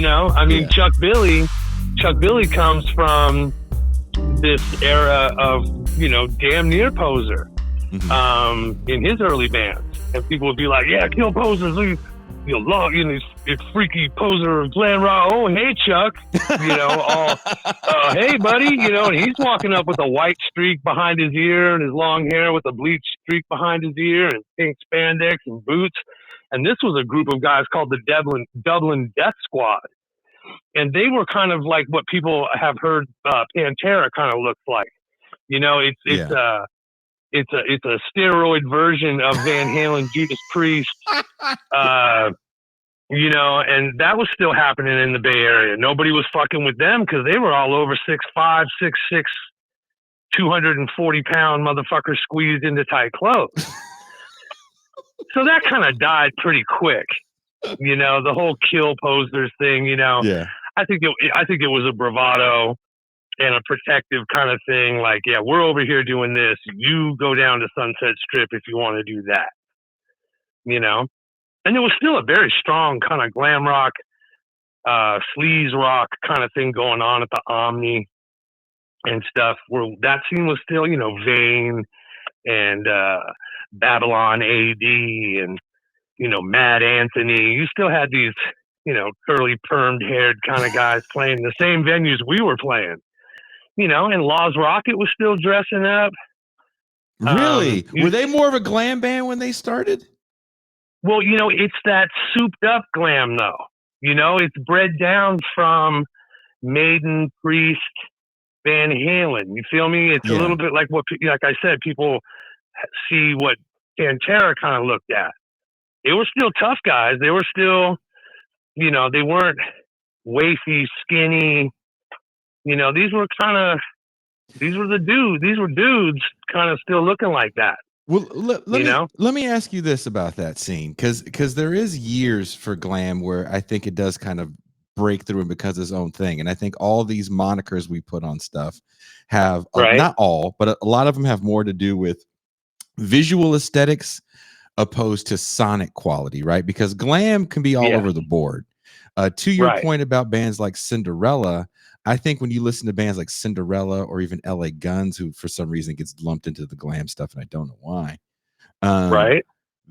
I mean, Chuck Billy comes from this era of, damn near poser in his early bands. And people would be like, yeah, kill posers. It's freaky poser of glam rock. Oh, hey, Chuck. Hey, buddy. And he's walking up with a white streak behind his ear and his long hair with a bleach streak behind his ear and pink spandex and boots. And this was a group of guys called the Dublin Death Squad. And they were kind of like what people have heard Pantera kind of looks like. It's a steroid version of Van Halen, Judas Priest, and that was still happening in the Bay Area. Nobody was fucking with them because they were all over 6'5", 6'6", 240-pound motherfuckers squeezed into tight clothes. So that kind of died pretty quick. The whole kill posers thing. Yeah. I think it was a bravado and a protective kind of thing. Like, yeah, we're over here doing this. You go down to Sunset Strip if you want to do that. And there was still a very strong kind of glam rock, sleaze rock kind of thing going on at the Omni and stuff, where that scene was still, Vane and Babylon AD and, Mad Anthony. You still had these, curly permed haired kind of guys playing the same venues we were playing. And Laws Rocket was still dressing up. Really? Were they more of a glam band when they started? Well, it's that souped up glam, though. It's bred down from Maiden, Priest, Van Halen. You feel me? It's a little bit like like I said, people see what Pantera kind of looked at. They were still tough guys. They were still, they weren't wafy, skinny. These were the dudes. These were dudes kind of still looking like that. Well, let me ask you this about that scene, because there is years for glam where I think it does kind of break through and becomes its own thing. And I think all these monikers we put on stuff have, not all, but a lot of them have more to do with visual aesthetics opposed to sonic quality, right? Because glam can be all over the board. To your point about bands like Cinderella, I think when you listen to bands like Cinderella or even LA Guns, who for some reason gets lumped into the glam stuff, and I don't know why.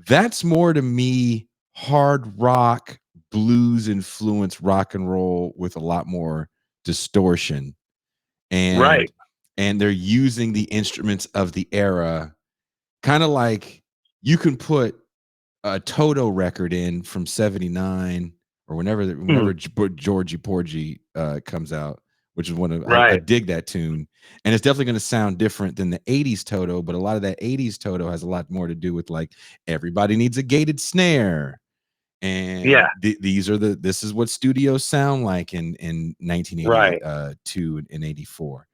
That's more to me hard rock, blues influenced rock and roll with a lot more distortion. And they're using the instruments of the era, kind of like you can put a Toto record in from 79 or whenever Georgie Porgy comes out, which is one of I dig that tune, and it's definitely going to sound different than the 80s Toto, but a lot of that 80s Toto has a lot more to do with like everybody needs a gated snare, and this is what studios sound like in 1982 and 84.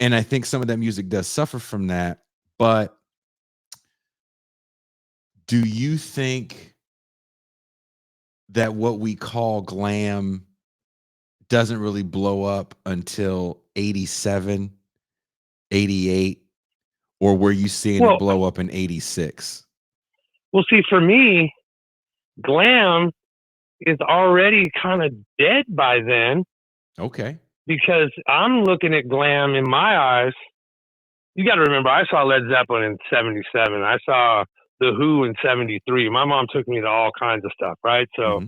And I think some of that music does suffer from that, but do you think that what we call glam doesn't really blow up until 87, 88, or were you seeing it blow up in 86? Well, see, for me, glam is already kind of dead by then. Okay. Because I'm looking at glam in my eyes. You got to remember, I saw Led Zeppelin in 77. I saw The Who in 73. My mom took me to all kinds of stuff, right? So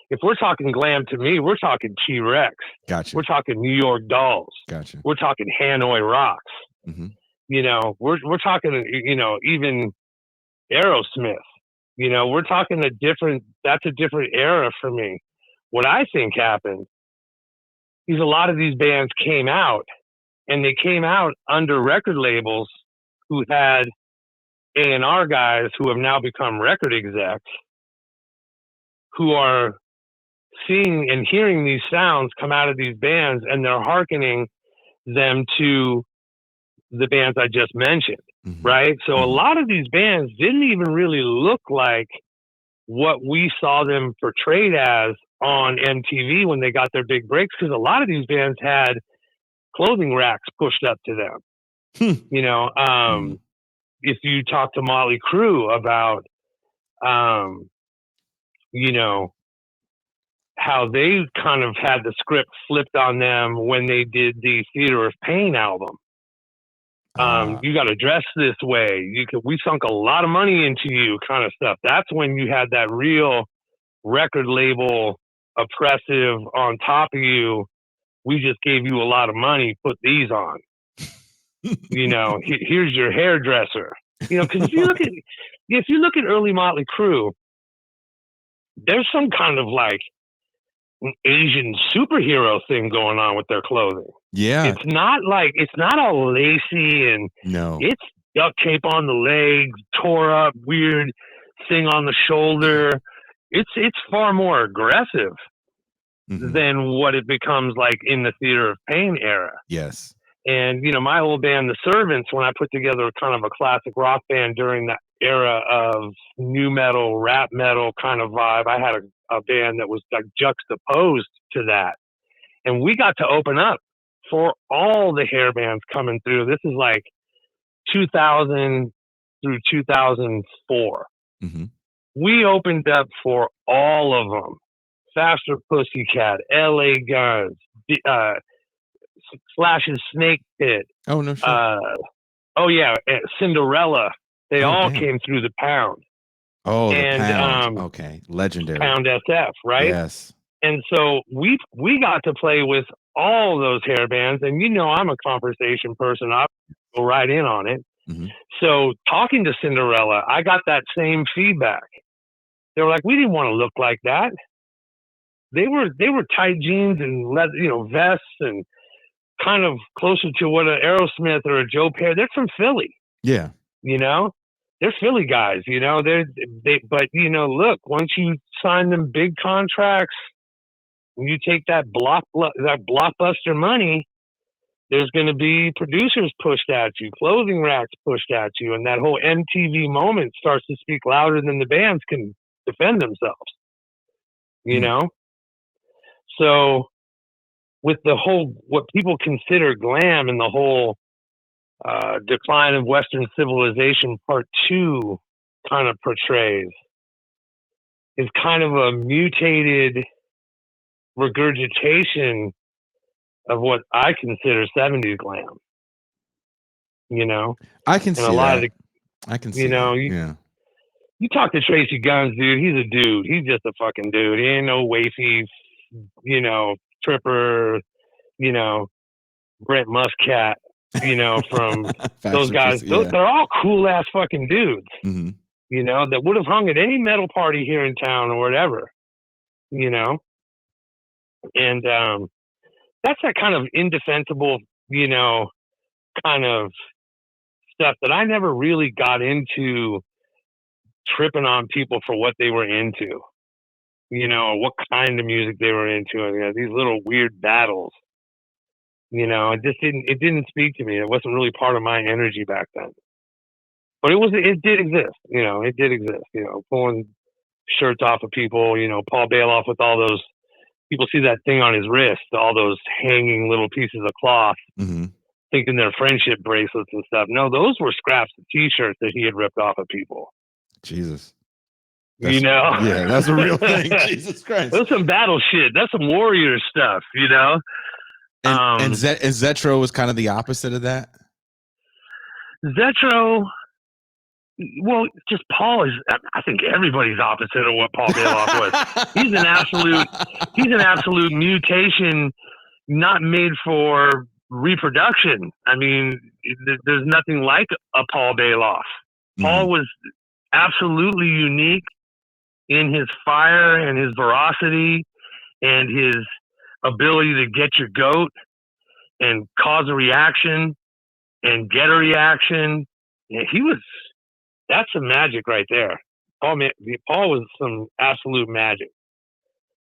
if we're talking glam to me, we're talking T-Rex. Gotcha. We're talking New York Dolls. Gotcha. We're talking Hanoi Rocks. We're talking, even Aerosmith. We're talking that's a different era for me. What I think happened is a lot of these bands came out, and they came out under record labels who had A&R guys who have now become record execs, who are seeing and hearing these sounds come out of these bands, and they're hearkening them to the bands I just mentioned, right? So a lot of these bands didn't even really look like what we saw them portrayed as on MTV when they got their big breaks, because a lot of these bands had clothing racks pushed up to them. If you talk to Motley Crue about, how they kind of had the script flipped on them when they did the Theater of Pain album. You got to dress this way. We sunk a lot of money into you, kind of stuff. That's when you had that real record label oppressive on top of you. We just gave you a lot of money. Put these on. Here's your hairdresser. Because if you look at early Motley Crue, there's some kind of like Asian superhero thing going on with their clothing. Yeah. It's not all lacy and it's duct tape on the legs, tore up, weird thing on the shoulder. It's far more aggressive than what it becomes like in the Theater of Pain era. Yes. And, my old band, The Servants, when I put together kind of a classic rock band during that era of nu metal, rap metal kind of vibe, I had a band that was like juxtaposed to that. And we got to open up for all the hair bands coming through. This is like 2000 through 2004. We opened up for all of them. Faster Pussycat, LA Guns, Slash's Snake Pit. Oh, no shit. Oh, yeah, Cinderella. They all came through the Pound. Oh, the Pound. Okay, legendary. Pound SF, right? Yes. And so we got to play with all those hair bands. And I'm a conversation person. I go right in on it. So talking to Cinderella, I got that same feedback. They were like, we didn't want to look like that. They were tight jeans and vests and kind of closer to what an Aerosmith or a Joe Perry. They're from Philly. Yeah. They're Philly guys. But look, once you sign them big contracts, when you take that blockbuster money, there's going to be producers pushed at you, clothing racks pushed at you, and that whole MTV moment starts to speak louder than the bands can defend themselves. So with the whole, what people consider glam and the whole decline of Western civilization part 2 kind of portrays is kind of a mutated regurgitation of what I consider 70s glam. I can see that. I can see that. Yeah. You talk to Tracy Guns, dude. He's a dude. He's just a fucking dude. He ain't no wafy, tripper, Brent Muscat, from those guys. They're all cool ass fucking dudes, that would have hung at any metal party here in town or whatever, and that's that kind of indefensible, kind of stuff that I never really got into tripping on people for what they were into, what kind of music they were into, and these little weird battles. It didn't speak to me. It wasn't really part of my energy back then. But it did exist. It did exist. Pulling shirts off of people. Paul Bailoff with all those. People see that thing on his wrist, all those hanging little pieces of cloth, thinking they're friendship bracelets and stuff. No, those were scraps of T-shirts that he had ripped off of people. Jesus. Yeah, that's a real thing. Jesus Christ. That's some battle shit. That's some warrior stuff, And Zetro was kind of the opposite of that? Zetro, well, just Paul is, I think everybody's opposite of what Paul Bailoff was. He's an absolute mutation, not made for reproduction. I mean, there's nothing like a Paul Bailoff. Paul was absolutely unique in his fire and his veracity and his ability to get your goat and cause a reaction and get a reaction. Yeah, that's some magic right there. Paul was some absolute magic,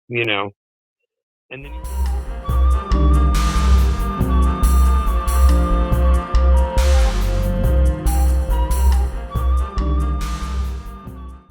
And then